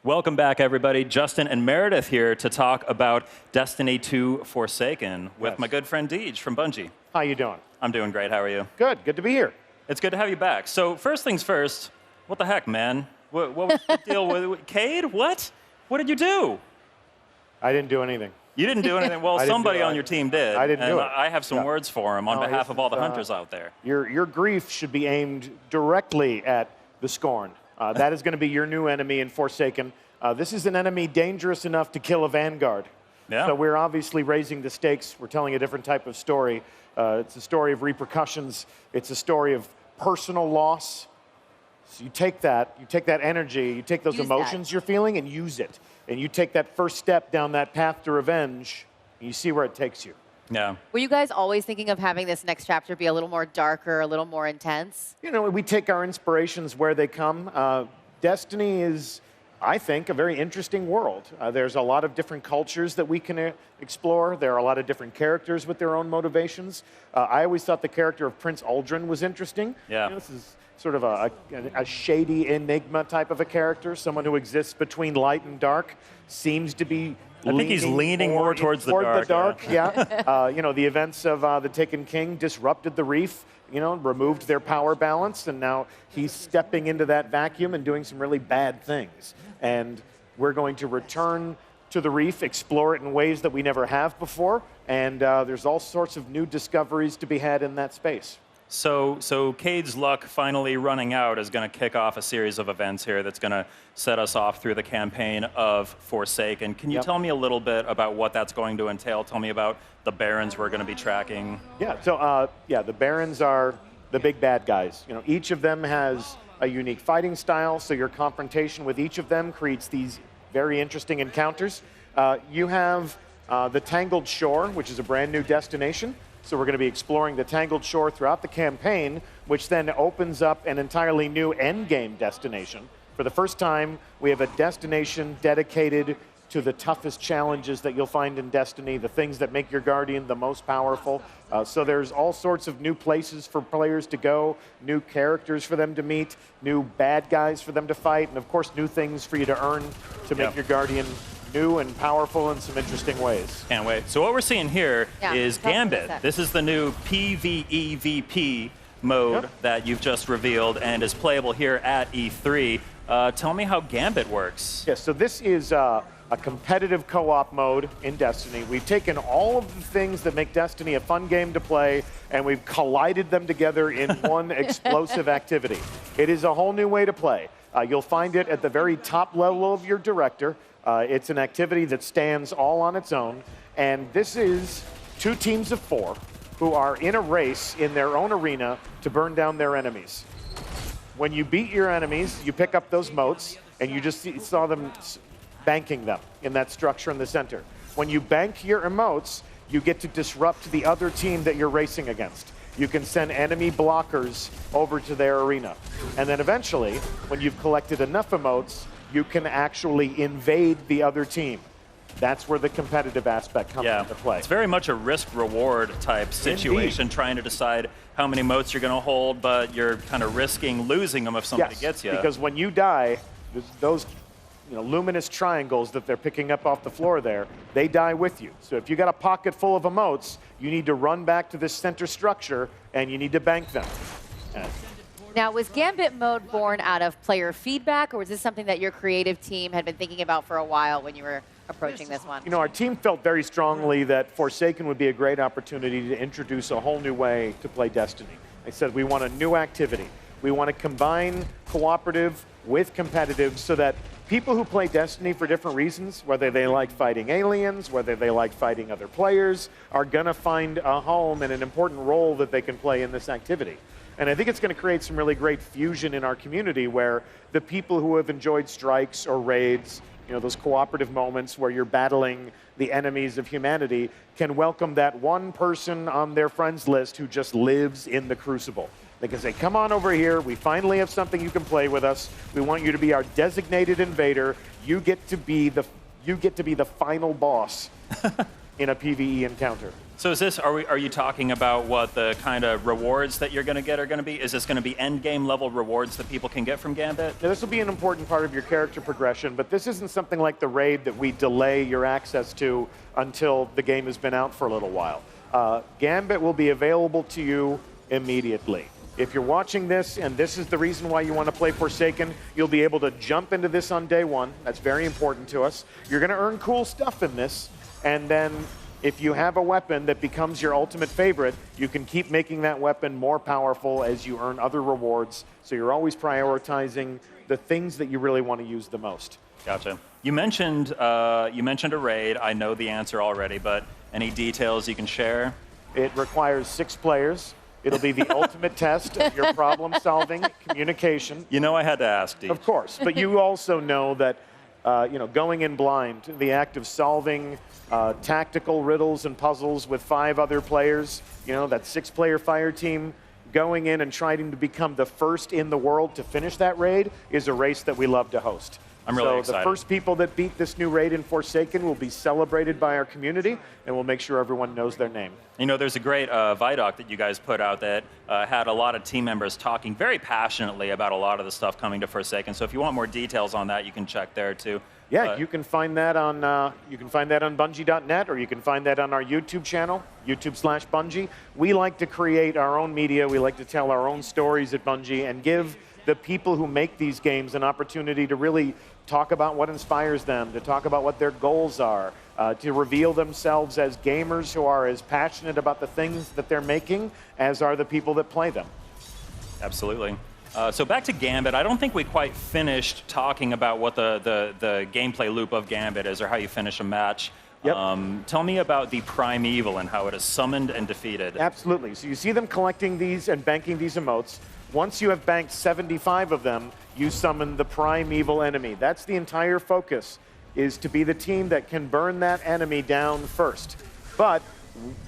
Welcome back, everybody. Justin and Meredith here to talk about Destiny 2 Forsaken with my good friend Deej from Bungie. How you doing? I'm doing great. How are you? Good. Good to be here. It's good to have you back. So first things first, what the heck, man? What was the deal with Cade? What? What did you do? I didn't do anything. You didn't do anything? Well, somebody on your team did. I didn't do it. I have some words for him on behalf of all the hunters out there. Your grief should be aimed directly at the Scorn. That is going to be your new enemy in Forsaken. This is an enemy dangerous enough to kill a Vanguard. Yeah. So we're obviously raising the stakes. We're telling a different type of story. It's a story of repercussions. It's a story of personal loss. So you take that energy, you take those emotions you're feeling and use it. And you take that first step down that path to revenge, and you see where it takes you. Yeah. Were you guys always thinking of having this next chapter be a little more darker, a little more intense? You know, we take our inspirations where they come. Destiny is, I think, a very interesting world. There's a lot of different cultures that we can explore. There are a lot of different characters with their own motivations. I always thought the character of Prince Uldren was interesting. Yeah. You know, this is sort of a shady enigma type of a character, someone who exists between light and dark, seems to be I think he's leaning more towards the dark. Yeah. You know, the events of the Taken King disrupted the Reef, you know, removed their power balance, and now he's stepping into that vacuum and doing some really bad things. And we're going to return to the Reef, explore it in ways that we never have before, and there's all sorts of new discoveries to be had in that space. So Cade's luck finally running out is going to kick off a series of events here that's going to set us off through the campaign of Forsaken. Can you tell me a little bit about what that's going to entail? Tell me about the Barons we're going to be tracking. Yeah, so the Barons are the big bad guys. You know, each of them has a unique fighting style, so your confrontation with each of them creates these very interesting encounters. You have the Tangled Shore, which is a brand new destination. So we're going to be exploring the Tangled Shore throughout the campaign, which then opens up an entirely new endgame destination. For the first time, we have a destination dedicated to the toughest challenges that you'll find in Destiny, the things that make your Guardian the most powerful. So there's all sorts of new places for players to go, new characters for them to meet, new bad guys for them to fight, and of course new things for you to earn to make your Guardian new and powerful in some interesting ways. Can't wait. So what we're seeing here is Gambit. This is the new PvEVP mode that you've just revealed and is playable here at E3. Tell me how Gambit works. Yes, so this is a competitive co-op mode in Destiny. We've taken all of the things that make Destiny a fun game to play, and we've collided them together in one explosive activity. It is a whole new way to play. You'll find it at the very top level of your director. It's an activity that stands all on its own, and this is 2 teams of 4 who are in a race in their own arena to burn down their enemies. When you beat your enemies, you pick up those motes, and you just saw them banking them in that structure in the center. When you bank your emotes, you get to disrupt the other team that you're racing against. You can send enemy blockers over to their arena. And then eventually, when you've collected enough emotes, you can actually invade the other team. That's where the competitive aspect comes into play. It's very much a risk-reward type situation, trying to decide how many motes you're going to hold, but you're kind of risking losing them if somebody gets you. Because when you die, those luminous triangles that they're picking up off the floor there, they die with you. So if you got a pocket full of emotes, you need to run back to this center structure, and you need to bank them. Now, was Gambit mode born out of player feedback, or was this something that your creative team had been thinking about for a while when you were approaching this one? You know, our team felt very strongly that Forsaken would be a great opportunity to introduce a whole new way to play Destiny. They said we want a new activity. We want to combine cooperative with competitive so that people who play Destiny for different reasons, whether they like fighting aliens, whether they like fighting other players, are going to find a home and an important role that they can play in this activity. And I think it's going to create some really great fusion in our community where the people who have enjoyed strikes or raids, those cooperative moments where you're battling the enemies of humanity, can welcome that one person on their friends list who just lives in the Crucible. They can say, come on over here, we finally have something you can play with us. We want you to be our designated invader. You get to be the final boss in a PvE encounter. So is this, are you talking about what the kind of rewards that you're going to get are going to be? Is this going to be end game level rewards that people can get from Gambit? Now, this will be an important part of your character progression, but this isn't something like the raid that we delay your access to until the game has been out for a little while. Gambit will be available to you immediately. If you're watching this, and this is the reason why you want to play Forsaken, you'll be able to jump into this on day one. That's very important to us. You're going to earn cool stuff in this, and then if you have a weapon that becomes your ultimate favorite, you can keep making that weapon more powerful as you earn other rewards. So you're always prioritizing the things that you really want to use the most. Gotcha. You mentioned a raid. I know the answer already, but any details you can share? It requires 6 players. It'll be the ultimate test of your problem-solving, communication. You know I had to ask, Deej. Of course, but you also know that going in blind, the act of solving tactical riddles and puzzles with 5 other players, that 6-player fire team, going in and trying to become the first in the world to finish that raid is a race that we love to host. I'm really excited. So the first people that beat this new raid in Forsaken will be celebrated by our community, and we'll make sure everyone knows their name. There's a great Vidoc that you guys put out that had a lot of team members talking very passionately about a lot of the stuff coming to Forsaken. So if you want more details on that, you can check there too. Yeah, you can find that on Bungie.net, or you can find that on our YouTube channel, YouTube/Bungie. We like to create our own media. We like to tell our own stories at Bungie and give the people who make these games an opportunity to really talk about what inspires them, to talk about what their goals are, to reveal themselves as gamers who are as passionate about the things that they're making as are the people that play them. Absolutely. So back to Gambit, I don't think we quite finished talking about what the gameplay loop of Gambit is, or how you finish a match. Yep. Tell me about the Primeval and how it is summoned and defeated. Absolutely. So you see them collecting these and banking these emotes. Once you have banked 75 of them, you summon the Primeval enemy. That's the entire focus, is to be the team that can burn that enemy down first. But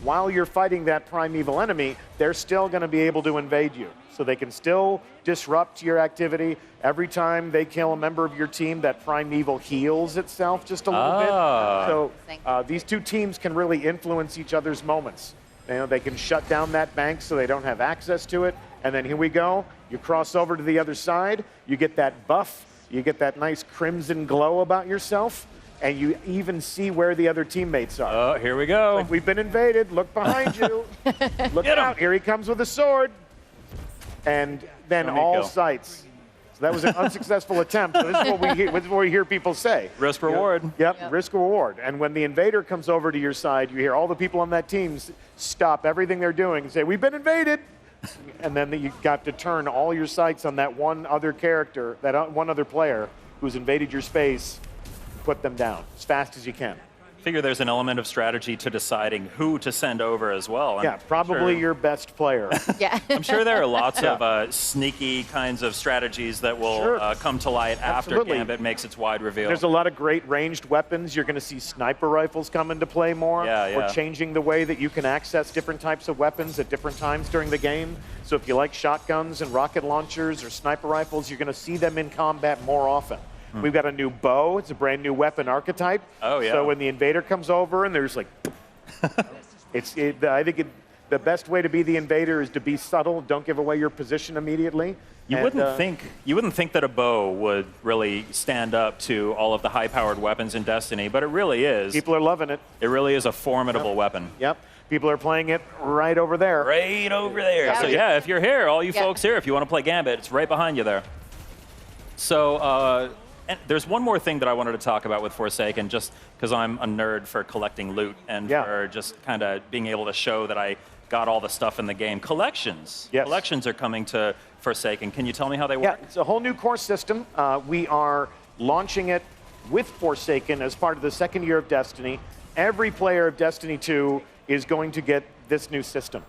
while you're fighting that Primeval enemy, they're still going to be able to invade you. So they can still disrupt your activity. Every time they kill a member of your team, that Primeval heals itself just a little bit. So these two teams can really influence each other's moments. They can shut down that bank so they don't have access to it. And then here we go. You cross over to the other side. You get that buff. You get that nice crimson glow about yourself. And you even see where the other teammates are. Oh, here we go. Like, we've been invaded. Look behind you. Look out. Here he comes with a sword. And then all sights. So that was an unsuccessful attempt. So this is what we hear people say. Risk reward. Yep, risk reward. And when the invader comes over to your side, you hear all the people on that team stop everything they're doing and say, "We've been invaded." And then you got to turn all your sights on that one other character, that one other player who's invaded your space, put them down as fast as you can. Figure there's an element of strategy to deciding who to send over as well. Yeah, probably your best player. Yeah. I'm sure there are lots of sneaky kinds of strategies that will come to light after Gambit makes its wide reveal. There's a lot of great ranged weapons. You're going to see sniper rifles come into play more. We're changing the way that you can access different types of weapons at different times during the game. So if you like shotguns and rocket launchers or sniper rifles, you're going to see them in combat more often. We've got a new bow. It's a brand new weapon archetype. Oh, yeah. So when the invader comes over and there's like, I think the best way to be the invader is to be subtle. Don't give away your position immediately. You wouldn't think that a bow would really stand up to all of the high-powered weapons in Destiny, but it really is. People are loving it. It really is a formidable weapon. Yep. People are playing it right over there. Right over there. Yeah. So yeah, if you're here, all you folks here, if you want to play Gambit, it's right behind you there. So and there's one more thing that I wanted to talk about with Forsaken, just because I'm a nerd for collecting loot and for just kind of being able to show that I got all the stuff in the game. Collections. Yes. Collections are coming to Forsaken. Can you tell me how they work? Yeah, it's a whole new core system. We are launching it with Forsaken as part of the second year of Destiny. Every player of Destiny 2 is going to get this new system.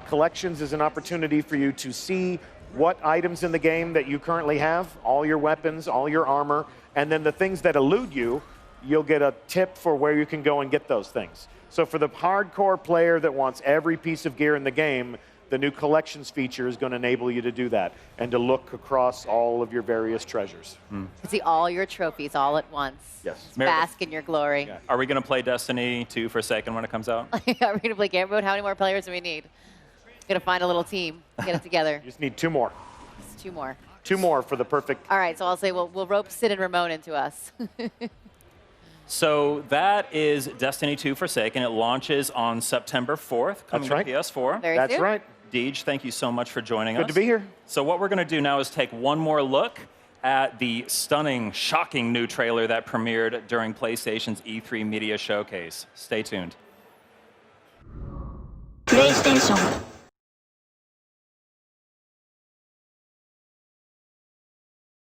Collections is an opportunity for you to see what items in the game that you currently have, all your weapons, all your armor, and then the things that elude you, you'll get a tip for where you can go and get those things. So for the hardcore player that wants every piece of gear in the game, the new collections feature is going to enable you to do that and to look across all of your various treasures. To see all your trophies all at once. Yes. Bask in your glory. Yeah. Are we going to play Destiny 2 Forsaken when it comes out? Are we going to play Gambit mode? How many more players do we need? Going to find a little team, get it together. You just need 2 more. Just 2 more. 2 more for the perfect. All right, so I'll say we'll rope Sid and Ramon into us. So that is Destiny 2 Forsaken. It launches on September 4th, coming right. to PS4. Very That's soon. right. Deej, thank you so much for joining us. Good to be here. So what we're going to do now is take one more look at the stunning, shocking new trailer that premiered during PlayStation's E3 Media Showcase. Stay tuned. PlayStation